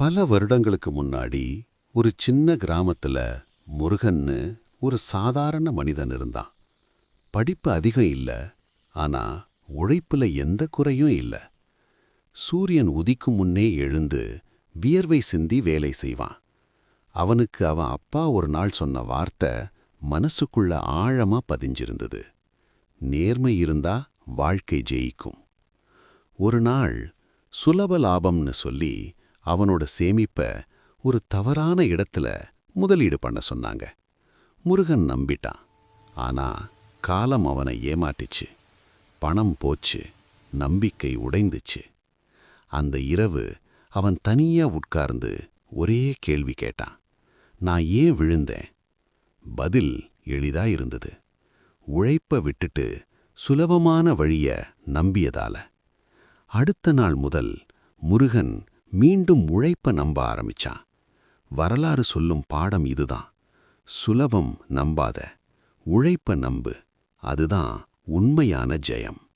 பல வருடங்களுக்கு முன்னாடி ஒரு சின்ன கிராமத்துல முருகன்னு ஒரு சாதாரண மனிதன் இருந்தான். படிப்பு அதிகம் இல்ல, ஆனா உழைப்புல எந்த குறையும் இல்ல. சூரியன் உதிக்கும் முன்னே எழுந்து வியர்வை சிந்தி வேலை செய்வான். அவனுக்கு அவன் அப்பா ஒரு நாள் சொன்ன வார்த்தை மனசுக்குள்ள ஆழமா பதிஞ்சிருந்தது. நேர்மை இருந்தா வாழ்க்கை ஜெயிக்கும். ஒரு நாள் சுலப லாபம்னு சொல்லி அவனோட சேமிப்ப ஒரு தவறான இடத்துல முதலீடு பண்ண சொன்னாங்க. முருகன் நம்பிட்டான். ஆனா காலம் அவனை ஏமாட்டிச்சு. பணம் போச்சு, நம்பிக்கை உடைந்துச்சு. அந்த இரவு அவன் தனியா உட்கார்ந்து ஒரே கேள்வி கேட்டான். நான் ஏன் விழுந்தேன்? பதில் எளிதா இருந்தது. உழைப்ப விட்டுட்டு சுலபமான வழிய நம்பியதால. அடுத்த நாள் முதல் முருகன் மீண்டும் உழைப்ப நம்ப ஆரம்பிச்சான். வரலாறு சொல்லும் பாடம் இதுதான். சுலபம் நம்பாத, உழைப்ப நம்பு. அதுதான் உண்மையான ஜெயம்.